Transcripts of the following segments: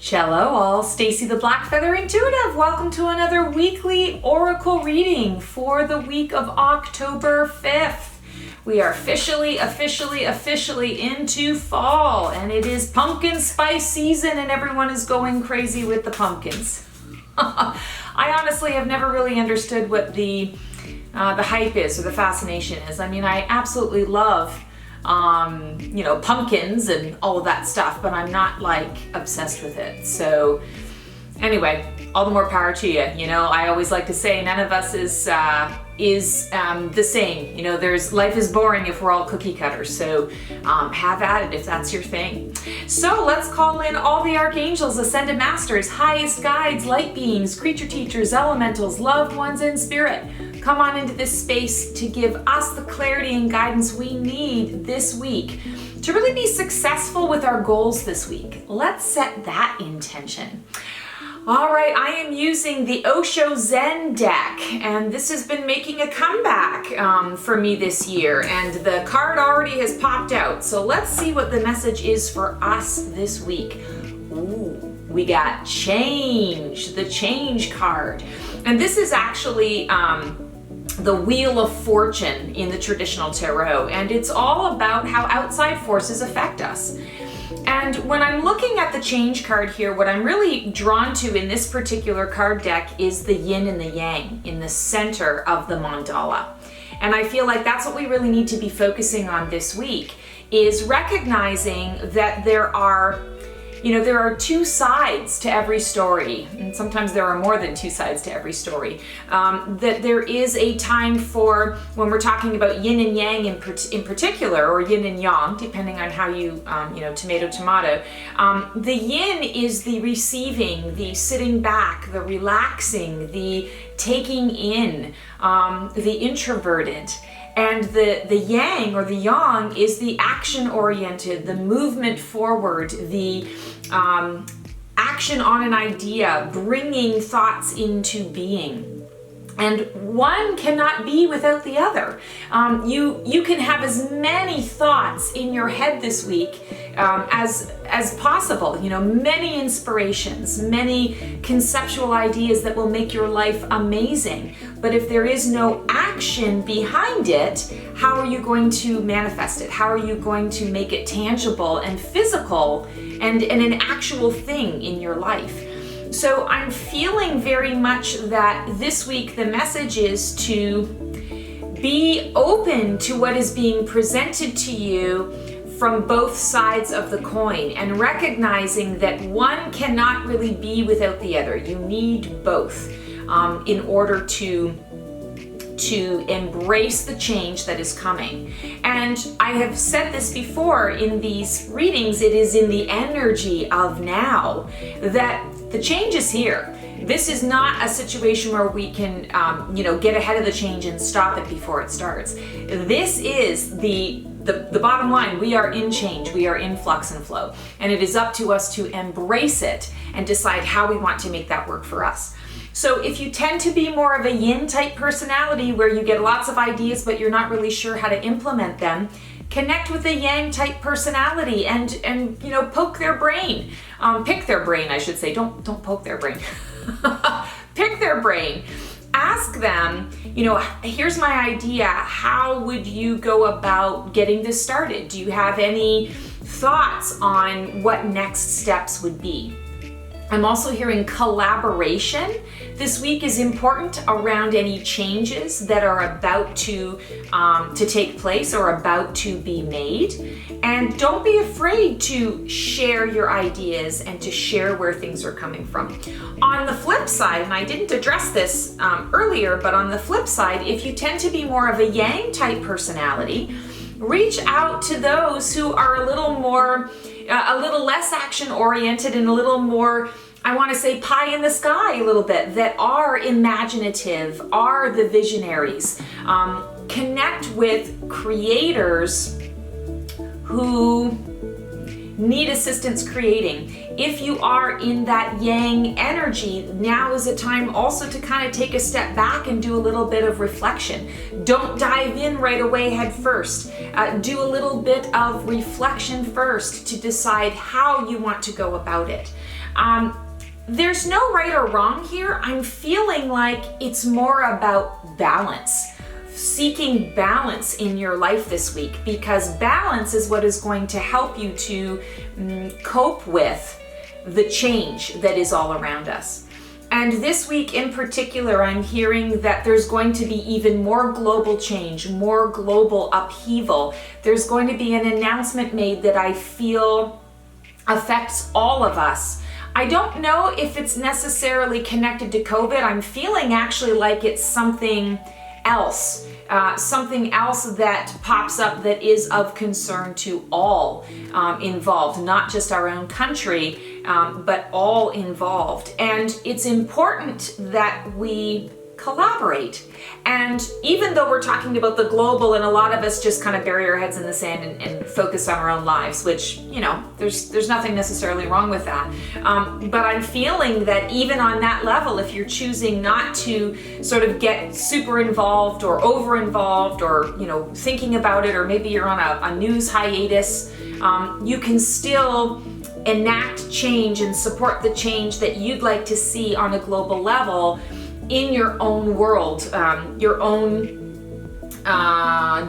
Hello all, Stacy the Black Feather Intuitive. Welcome to another weekly oracle reading for the week of October 5th. We are officially into fall, and it is pumpkin spice season and everyone is going crazy with the pumpkins. I honestly have never really understood what the hype is or the fascination is. I mean, I absolutely love pumpkins and all of that stuff, but I'm not like obsessed with it. So anyway, all the more power to you. You know, I always like to say none of us is the same. You know, life is boring if we're all cookie cutters. So have at it if that's your thing. So let's call in all the archangels, ascended masters, highest guides, light beings, creature teachers, elementals, loved ones, and spirit. Come on into this space to give us the clarity and guidance we need this week to really be successful with our goals this week. Let's set that intention. All right, I am using the Osho Zen deck, and this has been making a comeback for me this year, and the card already has popped out. So let's see what the message is for us this week. Ooh, we got change, the change card. And this is actually the Wheel of Fortune in the traditional tarot, and it's all about how outside forces affect us. And when I'm looking at the change card here, what I'm really drawn to in this particular card deck is the yin and the yang in the center of the mandala. And I feel like that's what we really need to be focusing on this week, is recognizing that there are two sides to every story, and sometimes there are more than two sides to every story. That there is a time for, when we're talking about yin and yang in particular, or yin and yang, depending on how you, tomato. The yin is the receiving, the sitting back, the relaxing, the taking in, the introverted. And the yang or the yang is the action-oriented, the movement forward, the action on an idea, bringing thoughts into being. And one cannot be without the other. You can have as many thoughts in your head this week as possible. You know, many inspirations, many conceptual ideas that will make your life amazing. But if there is no action behind it, how are you going to manifest it? How are you going to make it tangible and physical and an actual thing in your life? So I'm feeling very much that this week the message is to be open to what is being presented to you from both sides of the coin, and recognizing that one cannot really be without the other. You need both in order to embrace the change that is coming. And I have said this before in these readings, it is in the energy of now that the change is here. This is not a situation where we can, get ahead of the change and stop it before it starts. This is the bottom line. We are in change. We are in flux and flow. And it is up to us to embrace it and decide how we want to make that work for us. So if you tend to be more of a yin type personality where you get lots of ideas but you're not really sure how to implement them, connect with a yang type personality and poke their brain. Pick their brain, I should say. Don't poke their brain. Pick their brain. Ask them, here's my idea. How would you go about getting this started? Do you have any thoughts on what next steps would be? I'm also hearing collaboration this week is important around any changes that are about to take place or about to be made. And don't be afraid to share your ideas and to share where things are coming from. On the flip side, and I didn't address this earlier, but on the flip side, if you tend to be more of a yang type personality, reach out to those who are a little less action oriented and a little more, I want to say, pie in the sky a little bit, that are imaginative, are the visionaries. Connect with creators who need assistance creating. If you are in that yang energy, now is a time also to kind of take a step back and do a little bit of reflection. Don't dive in right away head first. Do a little bit of reflection first to decide how you want to go about it. There's no right or wrong here. I'm feeling like it's more about balance. Seeking balance in your life this week, because balance is what is going to help you to cope with the change that is all around us. And this week in particular, I'm hearing that there's going to be even more global change, more global upheaval. There's going to be an announcement made that I feel affects all of us. I don't know if it's necessarily connected to COVID. I'm feeling actually like it's something else that pops up that is of concern to all involved, not just our own country, but all involved. And it's important that we collaborate. And even though we're talking about the global, and a lot of us just kind of bury our heads in the sand and focus on our own lives, which, you know, there's nothing necessarily wrong with that. But I'm feeling that even on that level, if you're choosing not to sort of get super involved or over involved, or, you know, thinking about it, or maybe you're on a news hiatus, you can still enact change and support the change that you'd like to see on a global level in your own world, your own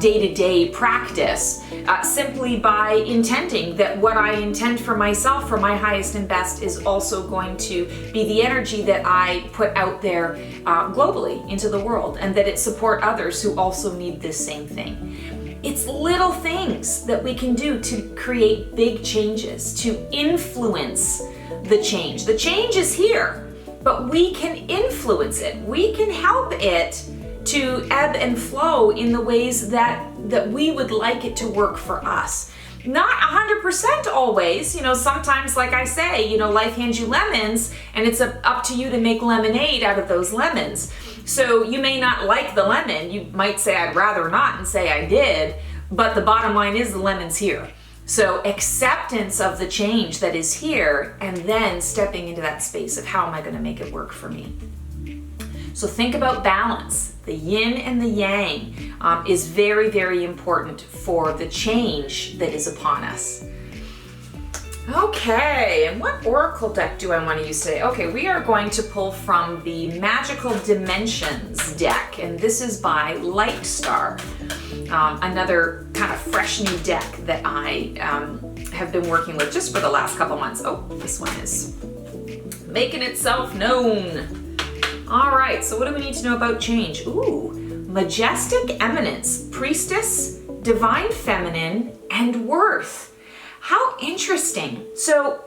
day-to-day practice, simply by intending that what I intend for myself, for my highest and best, is also going to be the energy that I put out there globally into the world, and that it support others who also need this same thing. It's little things that we can do to create big changes, to influence the change. The change is here, but we can influence it. We can help it to ebb and flow in the ways that we would like it to work for us. Not 100% always, you know, sometimes, like I say, you know, life hands you lemons, and it's up to you to make lemonade out of those lemons. So you may not like the lemon, you might say I'd rather not, and say I did, but the bottom line is the lemon's here. So acceptance of the change that is here, and then stepping into that space of how am I going to make it work for me. So think about balance. The yin and the yang is very, very important for the change that is upon us. Okay, and what oracle deck do I want to use today? Okay, we are going to pull from the Magical Dimensions deck, and this is by Lightstar. Another kind of fresh new deck that I have been working with just for the last couple months. Oh, this one is making itself known. All right, so what do we need to know about change? Ooh, majestic eminence, priestess, divine feminine, and worth. How interesting. So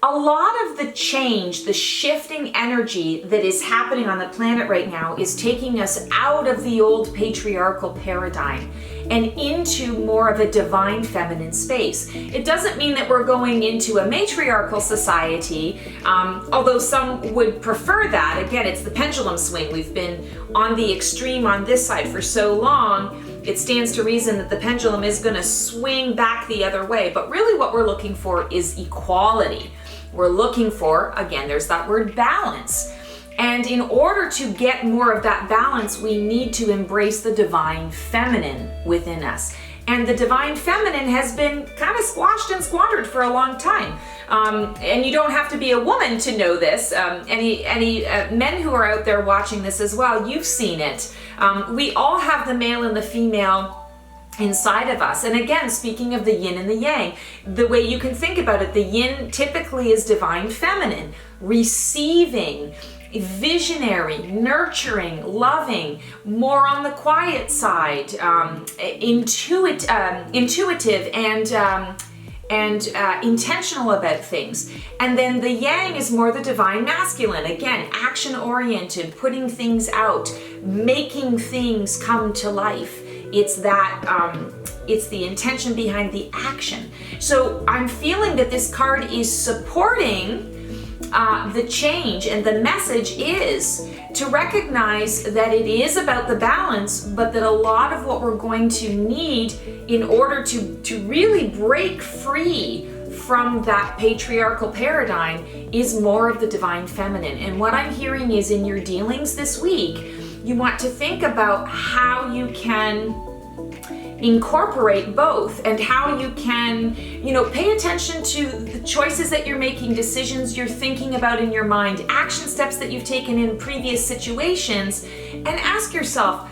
a lot of the change, the shifting energy that is happening on the planet right now is taking us out of the old patriarchal paradigm and into more of a divine feminine space. It doesn't mean that we're going into a matriarchal society, although some would prefer that. Again, it's the pendulum swing. We've been on the extreme on this side for so long, it stands to reason that the pendulum is going to swing back the other way. But really what we're looking for is equality. We're looking for, again, there's that word balance. And in order to get more of that balance, we need to embrace the divine feminine within us. And the divine feminine has been kind of squashed and squandered for a long time. And you don't have to be a woman to know this. Any men who are out there watching this as well, you've seen it. We all have the male and the female inside of us. And again, speaking of the yin and the yang, the way you can think about it, the yin typically is divine feminine, receiving, visionary, nurturing, loving, more on the quiet side, intuitive and intentional about things. And then the yang is more the divine masculine, again, action oriented, putting things out, making things come to life. It's that, it's the intention behind the action. So I'm feeling that this card is supporting the change, and the message is to recognize that it is about the balance, but that a lot of what we're going to need in order to really break free from that patriarchal paradigm is more of the divine feminine. And what I'm hearing is in your dealings this week, you want to think about how you can incorporate both, and how you can, pay attention to the choices that you're making, decisions you're thinking about in your mind, action steps that you've taken in previous situations, and ask yourself,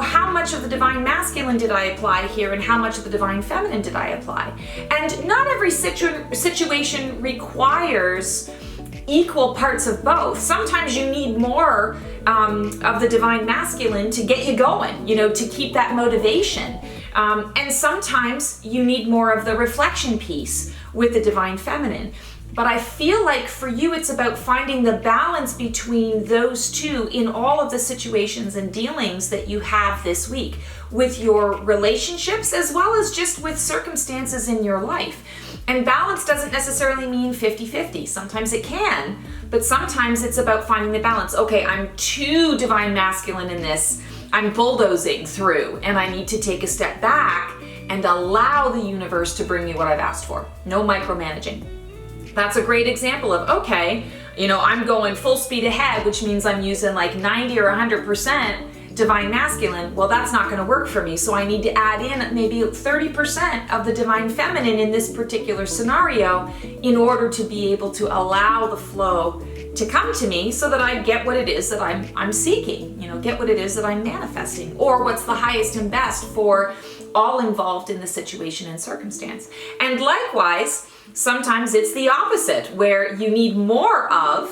how much of the divine masculine did I apply here, and how much of the divine feminine did I apply? And not every situation requires equal parts of both. Sometimes you need more of the divine masculine to get you going, to keep that motivation. And sometimes you need more of the reflection piece with the divine feminine. But I feel like for you, it's about finding the balance between those two in all of the situations and dealings that you have this week with your relationships, as well as just with circumstances in your life. And balance doesn't necessarily mean 50-50. Sometimes it can, but sometimes it's about finding the balance. Okay, I'm too divine masculine in this. I'm bulldozing through, and I need to take a step back and allow the universe to bring me what I've asked for. No micromanaging. That's a great example of, okay, I'm going full speed ahead, which means I'm using like 90 or 100% divine masculine. Well, that's not going to work for me. So I need to add in maybe 30% of the divine feminine in this particular scenario in order to be able to allow the flow to come to me so that I get what it is that I'm seeking, get what it is that I'm manifesting, or what's the highest and best for all involved in the situation and circumstance. And likewise, sometimes it's the opposite, where you need more of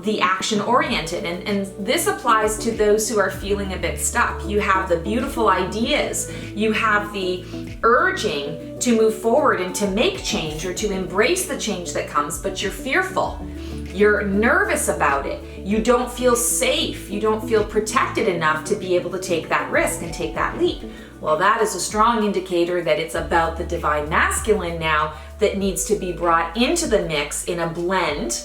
the action-oriented. And this applies to those who are feeling a bit stuck. You have the beautiful ideas, you have the urging to move forward and to make change or to embrace the change that comes, but you're fearful. You're nervous about it. You don't feel safe. You don't feel protected enough to be able to take that risk and take that leap. Well, that is a strong indicator that it's about the divine masculine now that needs to be brought into the mix in a blend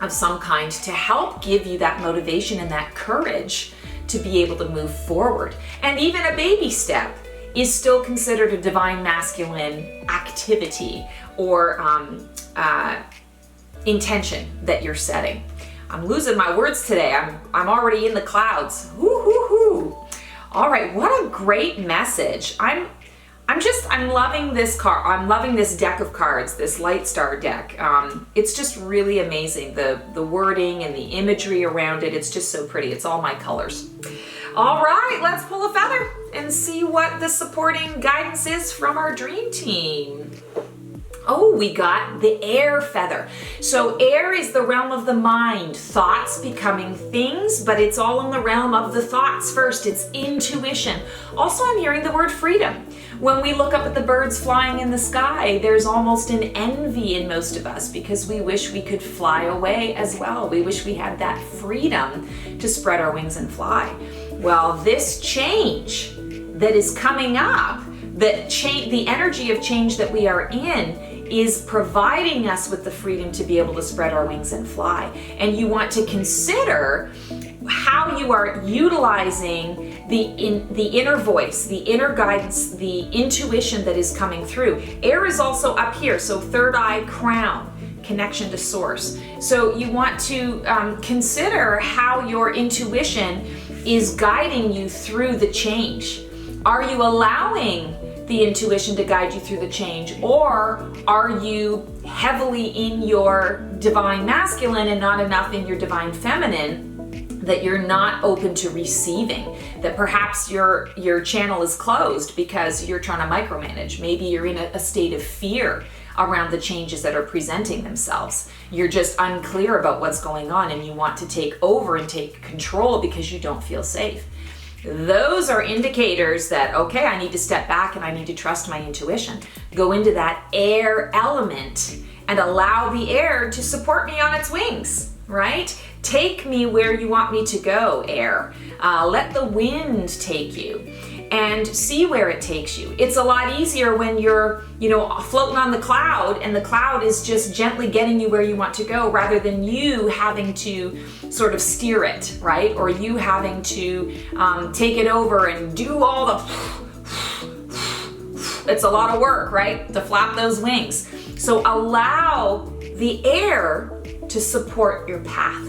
of some kind to help give you that motivation and that courage to be able to move forward. And even a baby step is still considered a divine masculine activity or intention that you're setting. I'm losing my words today. I'm already in the clouds. Woo-hoo-hoo. All right, what a great message. I'm loving this card. I'm loving this deck of cards, this Lightstar deck. It's just really amazing. The wording and the imagery around it, it's just so pretty. It's all my colors. All right, let's pull a feather and see what the supporting guidance is from our dream team. Oh, we got the air feather. So air is the realm of the mind, thoughts becoming things, but it's all in the realm of the thoughts first. It's intuition. Also, I'm hearing the word freedom. When we look up at the birds flying in the sky, there's almost an envy in most of us because we wish we could fly away as well. We wish we had that freedom to spread our wings and fly. Well, this change that is coming up, the energy of change that we are in, is providing us with the freedom to be able to spread our wings and fly. And you want to consider how you are utilizing the inner voice, the inner guidance, the intuition that is coming through. Air is also up here, so third eye, crown, connection to source. So you want to consider how your intuition is guiding you through the change. Are you allowing the intuition to guide you through the change, or are you heavily in your divine masculine and not enough in your divine feminine, that you're not open to receiving, that perhaps your channel is closed because you're trying to micromanage? Maybe you're in a state of fear around the changes that are presenting themselves. You're just unclear about what's going on and you want to take over and take control because you don't feel safe. Those are indicators that, okay, I need to step back and I need to trust my intuition. Go into that air element and allow the air to support me on its wings, right? Take me where you want me to go, air. Let the wind take you and see where it takes you. It's a lot easier when you're, floating on the cloud and the cloud is just gently getting you where you want to go, rather than you having to sort of steer it, right? Or you having to take it over and do all it's a lot of work, right? To flap those wings. So allow the air to support your path.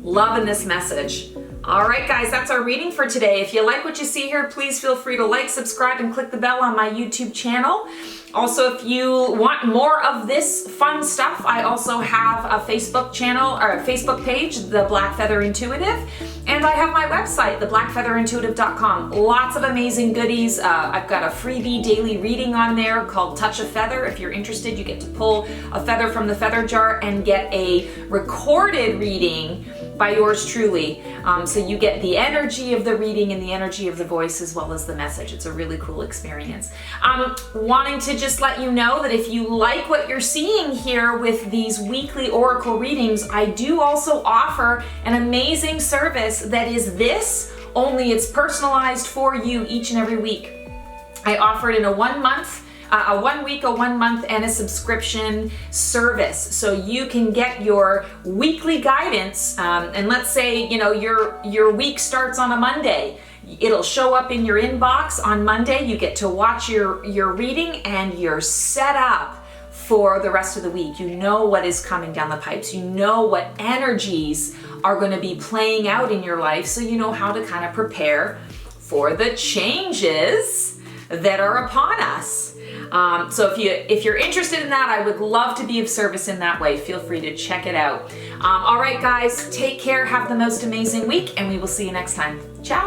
Loving this message. All right, guys, that's our reading for today. If you like what you see here, please feel free to like, subscribe, and click the bell on my YouTube channel. Also, if you want more of this fun stuff, I also have a Facebook channel or a Facebook page, The Black Feather Intuitive, and I have my website, theblackfeatherintuitive.com. Lots of amazing goodies. I've got a freebie daily reading on there called Touch a Feather. If you're interested, you get to pull a feather from the feather jar and get a recorded reading by yours truly. So you get the energy of the reading and the energy of the voice as well as the message. It's a really cool experience. Wanting to just let you know that if you like what you're seeing here with these weekly oracle readings, I do also offer an amazing service that is this, only it's personalized for you each and every week. I offer it in a 1 month, a 1 week, a 1 month, and a subscription service. So you can get your weekly guidance, and let's say, you know, your week starts on a Monday. It'll show up in your inbox on Monday. You get to watch your reading and you're set up for the rest of the week. You know what is coming down the pipes. You know what energies are going to be playing out in your life, so you know how to kind of prepare for the changes that are upon us. So if you're interested in that, I would love to be of service in that way. Feel free to check it out. All right, guys, take care. Have the most amazing week, and we will see you next time. Ciao.